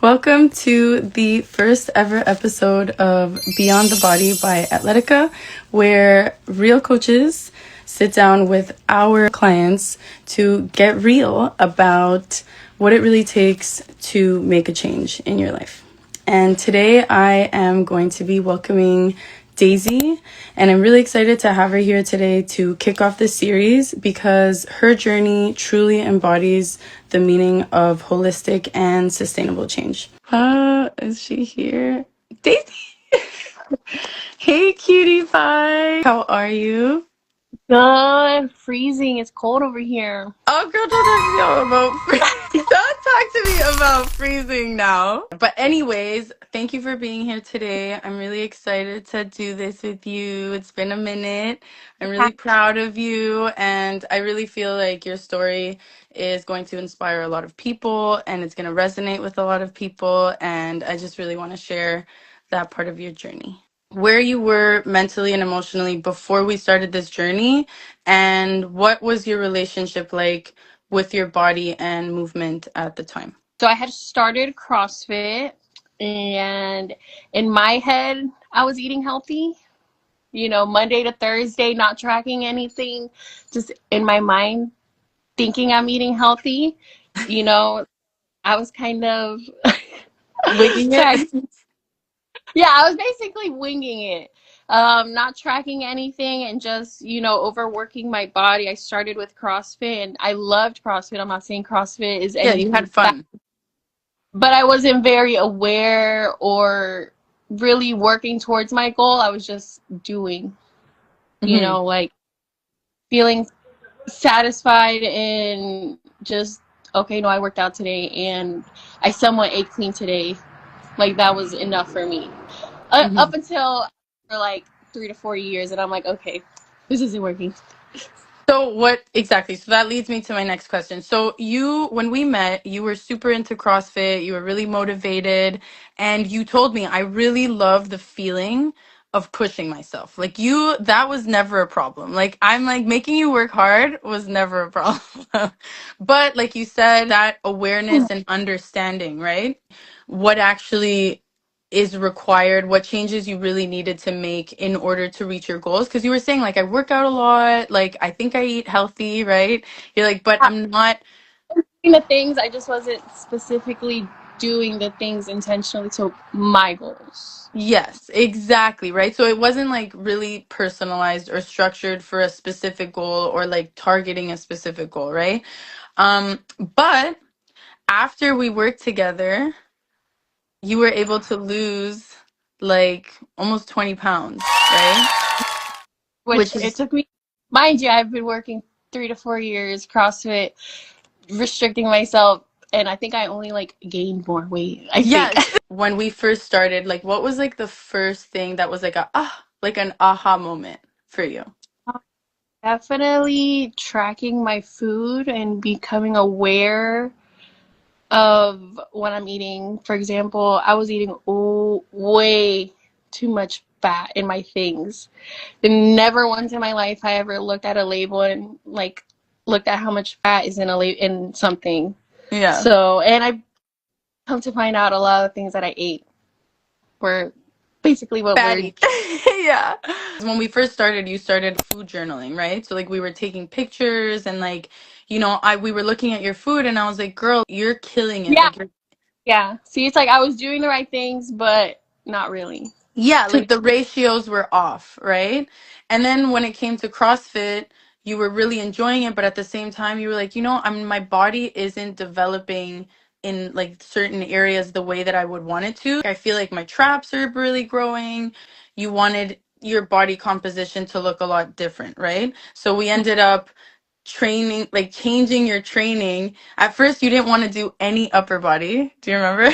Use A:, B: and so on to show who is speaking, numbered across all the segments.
A: Welcome to the first ever episode of Beyond the Body by ATLETICA, where real coaches sit down with our clients to get real about what it really takes to make a change in your life. And today I am going to be welcoming Deysi, and I'm really excited to have her here today to kick off this series because her journey truly embodies the meaning of holistic and sustainable change. Is she here? Deysi! Hey, cutie pie! How are you?
B: Good. I'm freezing. It's cold over here.
A: Oh, girl, don't talk to me about freezing now. But anyways, thank you for being here today. I'm really excited to do this with you. It's been a minute. I'm really proud of you, and I really feel like your story is going to inspire a lot of people, and it's going to resonate with a lot of people, and I just really want to share that part of your journey. Where you were mentally and emotionally before we started this journey, and what was your relationship like with your body and movement at the time?
B: So I had started CrossFit, and in my head, I was eating healthy. Monday to Thursday, not tracking anything, just in my mind, thinking I'm eating healthy. You know, I was kind of,
A: Winging
B: sorry,
A: it?
B: yeah, I was basically winging it. Not tracking anything and just, overworking my body. I started with CrossFit and I loved CrossFit. I'm not saying CrossFit is
A: Yeah, you had
B: anything bad,
A: fun.
B: but I wasn't very aware or really working towards my goal. I was just doing,
A: Hmm.
B: like feeling satisfied and just, okay, no, I worked out today and I somewhat ate clean today. Like that was enough for me.
A: Hmm.
B: Up until for like 3 to 4 years, and I'm like, okay, this isn't working.
A: So what exactly? So that leads me to my next question. So when we met, you were super into CrossFit, you were really motivated, and you told me I really love the feeling of pushing myself. Like that was never a problem. Like I'm like making you work hard was never a problem. But like you said, that awareness and understanding, right? What actually is required, what changes you really needed to make in order to reach your goals, because you were saying like I work out a lot, like I think I eat healthy, right? You're like, but I'm not.
B: Doing the things, I just wasn't specifically doing the things intentionally to my goals.
A: Yes, exactly, right? So it wasn't like really personalized or structured for a specific goal or like targeting a specific goal, right? But after we worked together, you were able to lose like almost 20 pounds, right?
B: Which
A: Which
B: it
A: is
B: took me, mind you, I've been working 3 to 4 years CrossFit, restricting myself, and I think I only like gained more weight, I think.
A: yes. When we first started, like what was like the first thing that was like like an aha moment for you?
B: Definitely tracking my food and becoming aware of what I'm eating. For example, I was eating way too much fat in my things. And never once in my life I ever looked at a label and like looked at how much fat is in in something.
A: Yeah.
B: So, and I come to find out a lot of things that I ate were basically what we're.
A: Fatty. Yeah. When we first started, you started food journaling, right? So like we were taking pictures and like, we were looking at your food and I was like, girl, you're killing it.
B: Yeah,
A: Like you're
B: yeah. See, it's like I was doing the right things, but not really.
A: Yeah,
B: To
A: like the ratios were off, right? And then when it came to CrossFit, you were really enjoying it, but at the same time, you were like, my body isn't developing in like certain areas the way that I would want it to. I feel like my traps are really growing. You wanted your body composition to look a lot different, right? So we ended up training, like changing your training. At first, you didn't want to do any upper body. Do you remember?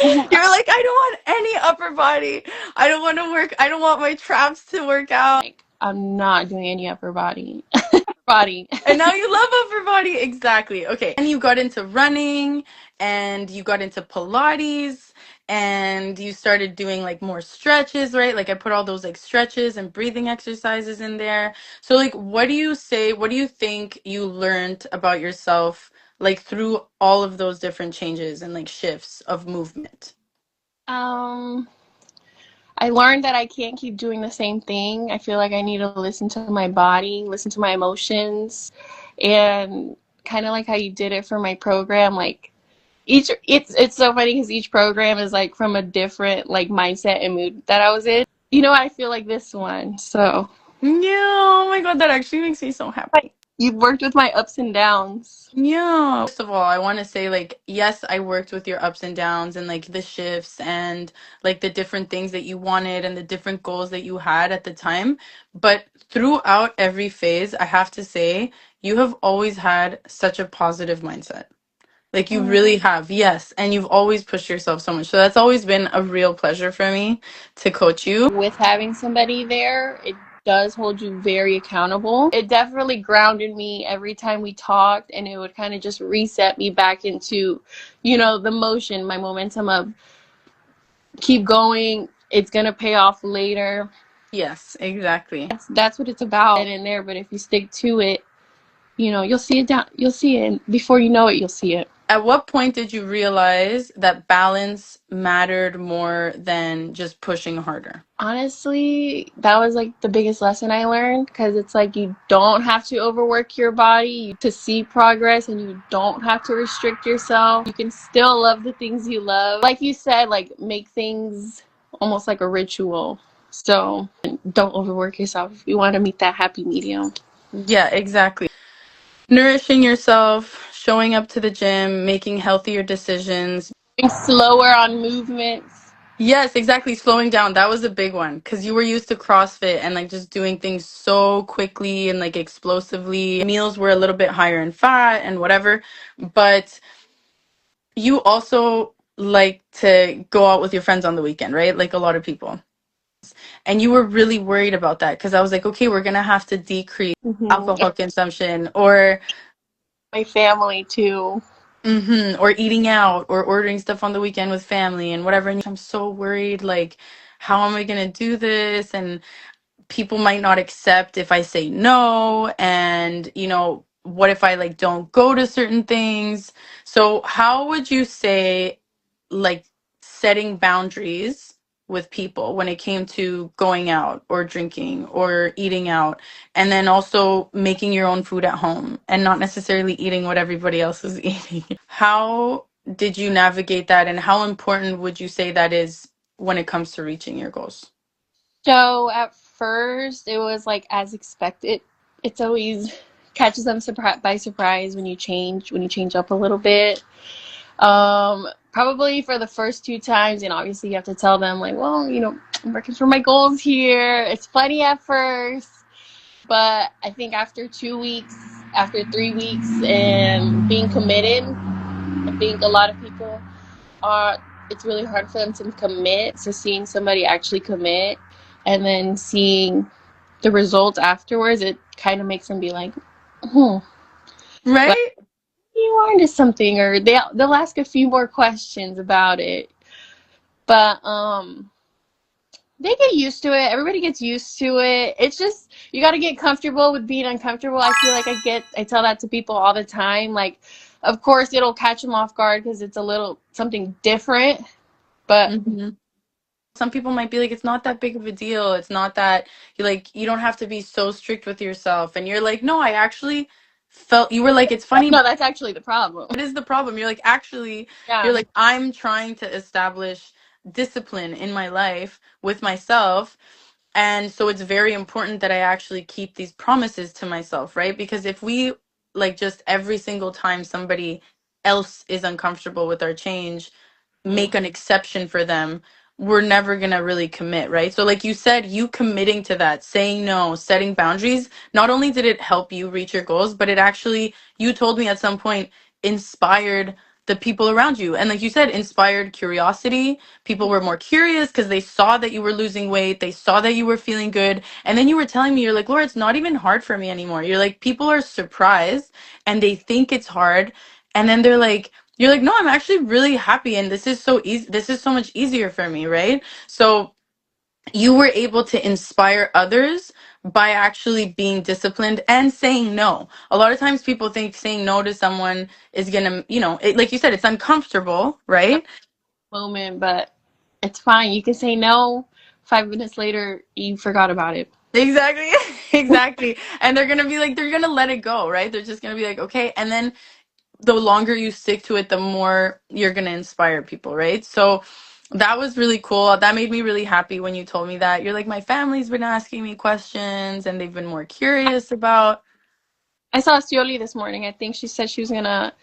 A: You're like, I don't want any upper body. I don't want to work. I don't want my traps to work out.
B: like I'm not doing any upper body. Body.
A: And now you love upper body. Exactly. Okay. And you got into running and you got into Pilates and you started doing like more stretches, right? Like I put all those like stretches and breathing exercises in there. So like what do you say, what do you think you learned about yourself like through all of those different changes and like shifts of movement?
B: Um, I learned that I can't keep doing the same thing. I feel like I need to listen to my body, listen to my emotions, and kind of like how you did it for my program. Like it's so funny because each program is like from a different like mindset and mood that I was in. You know, I feel like this one. So
A: Yeah, oh my God, that actually makes me so happy.
B: you've worked with my ups and downs.
A: Yeah. First of all, I want to say, like, yes, I worked with your ups and downs and like the shifts and like the different things that you wanted and the different goals that you had at the time. But throughout every phase, I have to say, you have always had such a positive mindset. Like, you really have, yes. And you've always pushed yourself so much. So that's always been a real pleasure for me to coach you.
B: With having somebody there, it does hold you very accountable. It definitely grounded me every time we talked, and it would kind of just reset me back into, you know, the motion, my momentum of keep going. It's gonna pay off later.
A: Yes, exactly.
B: That's what it's about in there. But if you stick to it, you know, you'll see it down. You'll see it, and before you know it, you'll see it.
A: At what point did you realize that balance mattered more than just pushing harder?
B: Honestly, that was like the biggest lesson I learned because it's like you don't have to overwork your body to see progress, and you don't have to restrict yourself. You can still love the things you love. Like you said, like make things almost like a ritual. So don't overwork yourself if you want to meet that happy medium.
A: Yeah, exactly. Nourishing yourself, showing up to the gym, making healthier decisions.
B: Being slower on movements.
A: Yes, exactly. Slowing down. That was a big one because you were used to CrossFit and like just doing things so quickly and like explosively. Meals were a little bit higher in fat and whatever. But you also like to go out with your friends on the weekend, right? Like a lot of people. And you were really worried about that because I was like, okay, we're gonna have to decrease alcohol consumption or
B: My family too.
A: or eating out or ordering stuff on the weekend with family and whatever. And I'm so worried, like, how am I gonna do this? And people might not accept if I say no, and what if I like don't go to certain things? So how would you say, like, setting boundaries with people when it came to going out or drinking or eating out, and then also making your own food at home and not necessarily eating what everybody else is eating? How did you navigate that, and how important would you say that is when it comes to reaching your goals?
B: So at first, it was like as expected. It's always catches them by surprise when you change up a little bit. Probably for the first two times, and obviously you have to tell them like, well, you know, I'm working for my goals here. It's funny at first, but I think after 2 weeks, after 3 weeks, and being committed, I think a lot of people are. It's really hard for them to commit. So seeing somebody actually commit, and then seeing the results afterwards, it kind of makes them be like, hmm, like
A: Right?
B: you are into something, or they'll ask a few more questions about it. But they get used to it. Everybody gets used to it. It's just you got to get comfortable with being uncomfortable. I feel like I tell that to people all the time. Like, of course, it'll catch them off guard because it's a little something different. But
A: hmm Some people might be like, it's not that big of a deal. It's not that you don't have to be so strict with yourself. And you're like, no, I actually felt, you were like, it's funny.
B: no, that's actually the problem.
A: What is the problem? You're like, actually, you're
B: Yeah.
A: like, I'm trying to establish discipline in my life with myself. And so it's very important that I actually keep these promises to myself, right? Because if we like just every single time somebody else is uncomfortable with our change, make an exception for them, we're never going to really commit, right? So like you said, you committing to that, saying no, setting boundaries, not only did it help you reach your goals, but it actually, you told me at some point, inspired the people around you. And like you said, inspired curiosity. People were more curious because they saw that you were losing weight, they saw that you were feeling good. And then you were telling me, you're like, Laura, it's not even hard for me anymore. You're like, people are surprised and they think it's hard. And then you're like, no, I'm actually really happy, and this is so easy. This is so much easier for me, right? So you were able to inspire others by actually being disciplined and saying no. A lot of times people think saying no to someone is gonna, like you said, it's uncomfortable, right?
B: Moment, but it's fine. You can say no. 5 minutes later, you forgot about it.
A: Exactly. Exactly. And they're gonna let it go, right? They're just gonna be like, okay. And then the longer you stick to it, the more you're gonna inspire people, right? So that was really cool. That made me really happy when you told me that. You're like, my family's been asking me questions and they've been more curious about.
B: I saw Cioli this morning. I think she said she was gonna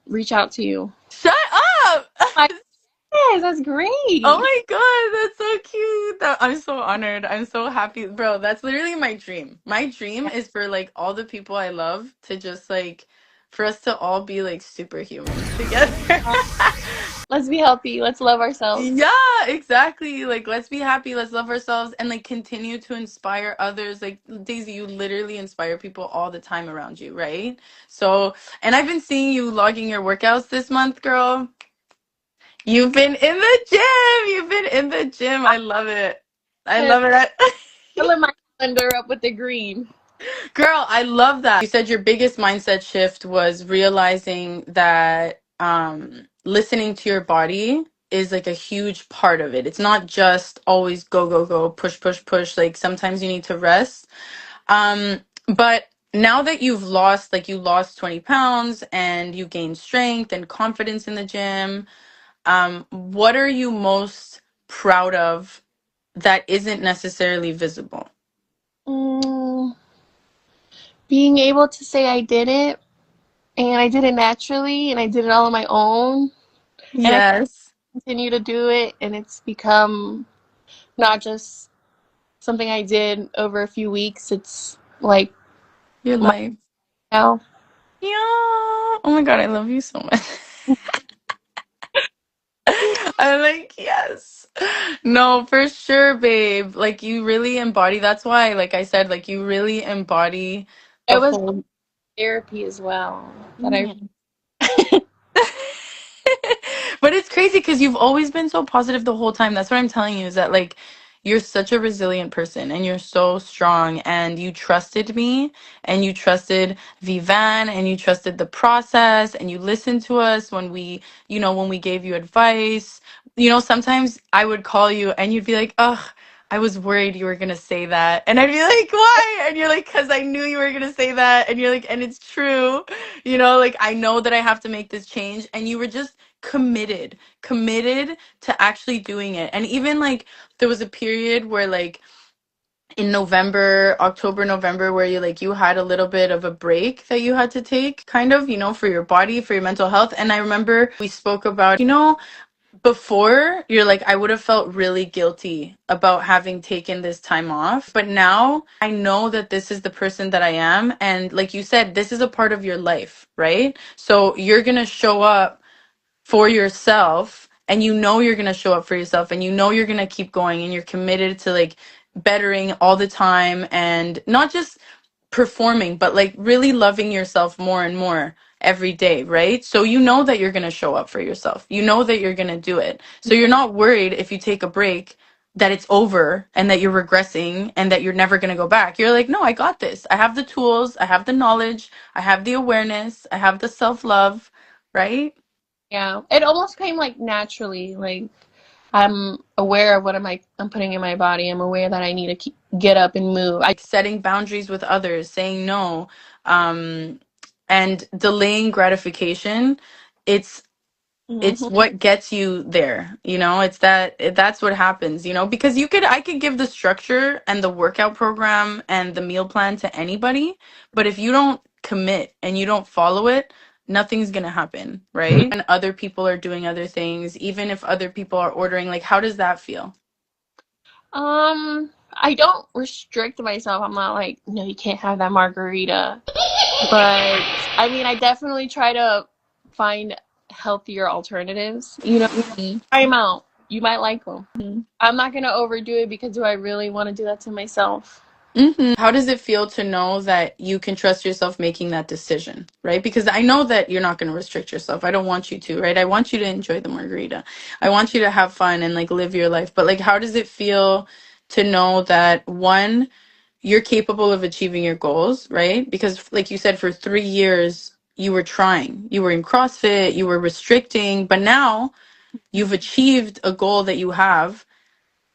B: reach out to you.
A: Shut up!
B: Like, yes, that's
A: Oh
B: great.
A: my god, that's so cute. I'm so honored. I'm so happy. Bro, that's literally my dream. My dream is for like all the people I love to just like for us to all be like superhumans together.
B: Let's be healthy. Let's love ourselves.
A: Yeah, exactly. Like, let's be happy, let's love ourselves, and like continue to inspire others. Like, Daisy, you literally inspire people all the time around you, right? So, and I've been seeing you logging your workouts this month, girl. You've been in the gym. You've been in the gym. I love it. I love it.
B: Filling my calendar up with the green.
A: Girl, I love that. You said your biggest mindset shift was realizing that listening to your body is like a huge part of it. It's not just always go, go, go, push, push, push. Like sometimes you need to rest. But now that you lost 20 pounds and you gained strength and confidence in the gym, what are you most proud of that isn't necessarily visible?
B: Mm, being able to say I did it, and I did it naturally, and I did it all on my own, and I
A: Yes,
B: continue to do it, and it's become not just something I did over a few weeks. It's like
A: your
B: my
A: life.
B: now.
A: Yeah. Oh my God, I love you so much. I'm like, yes. No, for sure, babe. Like you really embody. That's why, like I said, like you really embody the
B: It was
A: whole.
B: therapy as well that I.
A: Mhm. But it's crazy because you've always been so positive the whole time. That's what I'm telling you is that like you're such a resilient person and you're so strong and you trusted me and you trusted Vivan and you trusted the process and you listened to us when when we gave you advice. Sometimes I would call you and you'd be like, "Ugh, I was worried you were gonna say that." And I'd be like, "Why?" And you're like, "Because I knew you were gonna say that." And you're like, "And it's true." Like I know that I have to make this change. And you were just committed to actually doing it. And even like there was a period where like in November, October, November, where you had a little bit of a break that you had to take, kind of, for your body, for your mental health. And I remember we spoke about, before you're like, I would have felt really guilty about having taken this time off. But now I know that this is the person that I am. And like you said, this is a part of your life, right? So you're going to show up for yourself and you're going to show up for yourself and you're going to keep going and you're committed to like bettering all the time and not just performing but like really loving yourself more and more every day, right? So you know that you're going to show up for yourself. You know that you're going to do it. So you're not worried if you take a break that it's over and that you're regressing and that you're never going to go back. You're like, "No, I got this. I have the tools, I have the knowledge, I have the awareness, I have the self-love," right?
B: Yeah, it almost came like naturally. Like I'm aware of what I'm putting in my body. I'm aware that I need to get up and move. I
A: Setting boundaries with others, saying no, um, and delaying gratification. It's it's
B: Mhm.
A: what gets you there. That's what happens. Because I could give the structure and the workout program and the meal plan to anybody, but if you don't commit and you don't follow it, nothing's gonna happen, right? And other people are doing other things, even if other people are ordering, like how does that feel?
B: I don't restrict myself. I'm not like, no, you can't have that margarita. But I mean, I definitely try to find healthier alternatives. Try them out. You might like them. I'm not gonna overdo it because do I really want to do that to myself?
A: How does it feel to know that you can trust yourself making that decision, right? Because I know that you're not going to restrict yourself. I don't want you to, right? I want you to enjoy the margarita. I want you to have fun and like live your life. But like, how does it feel to know that one, you're capable of achieving your goals, right? Because like you said, for 3 years you were trying. You were in CrossFit, you were restricting, but now you've achieved a goal that you have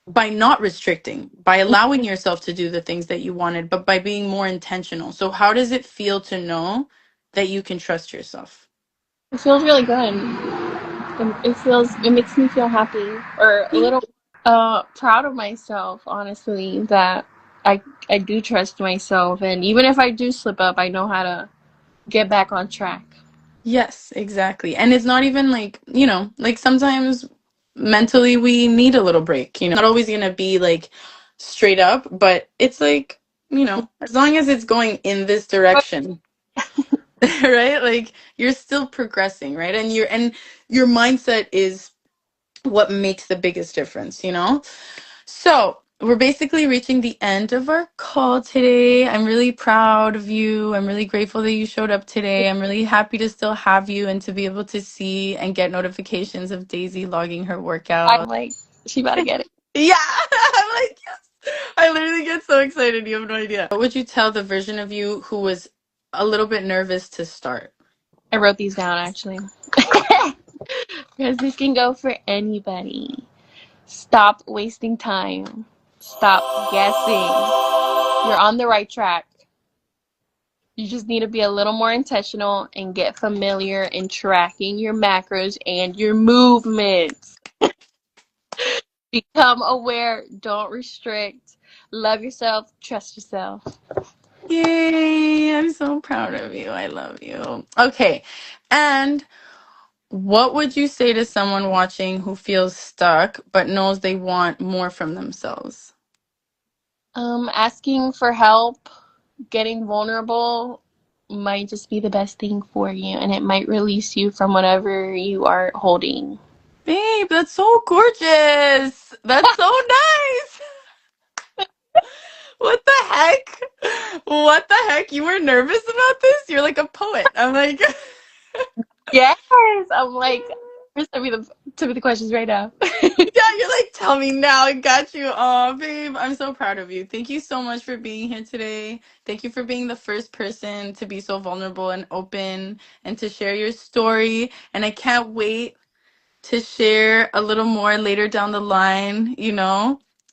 A: by not restricting, by allowing yourself to do the things that you wanted, but by being more intentional. So how does it feel to know that you can trust yourself?
B: It feels really good. It makes me feel happy or a little proud of myself, honestly, that I do trust myself, and even if I do slip up, I know how to get back on track.
A: Yes, exactly. And it's not even like, like sometimes mentally we need a little break, Not always going to be like straight up, but it's like, as long as it's going in this direction, right? Like you're still progressing, right? And your mindset is what makes the biggest difference. So we're basically reaching the end of our call today. I'm really proud of you. I'm really grateful that you showed up today. I'm really happy to still have you and to be able to see and get notifications of Daisy logging her
B: I'm
A: workout.
B: like, she about to get it.
A: Yeah, I'm like, yes. I literally get so excited. You have no idea. What would you tell the version of you who was a little bit nervous to start?
B: I wrote these down actually. Because this can go for anybody. Stop wasting time. Stop guessing. You're on the right track. You just need to be a little more intentional and get familiar in tracking your macros and your movements. Become aware, don't restrict. Love yourself, trust yourself.
A: Yay, I'm so proud of you. I love you. Okay, and what would you say to someone watching who feels stuck but knows they want more from themselves?
B: Asking for help, getting vulnerable might just be the best thing for you, and it might release you from whatever you are holding.
A: Babe, that's so gorgeous. That's so nice. What the heck? What the heck? You were nervous about this? You're like a poet. I'm like,
B: Yes, I'm like, first tell me the questions right now.
A: yeah, you're like, tell me now. I got you. Oh, babe, I'm so proud of you. Thank you so much for being here today. Thank you for being the first person to be so vulnerable and open and to share your story. And I can't wait to share a little more later down the line,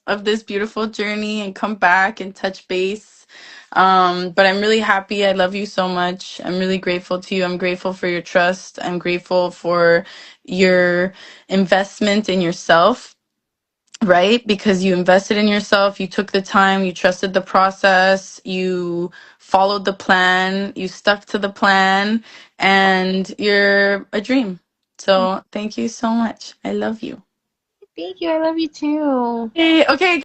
A: of this beautiful journey and come back and touch base. But I'm really happy. I love you so much. I'm really grateful to you. I'm grateful for your trust. I'm grateful for your investment in yourself, right? Because you invested in yourself, you took the time, you trusted the process, you followed the plan, you stuck to the plan, and you're a dream. So thank you so much. I love you.
B: Thank you. I love you too.
A: Okay, okay.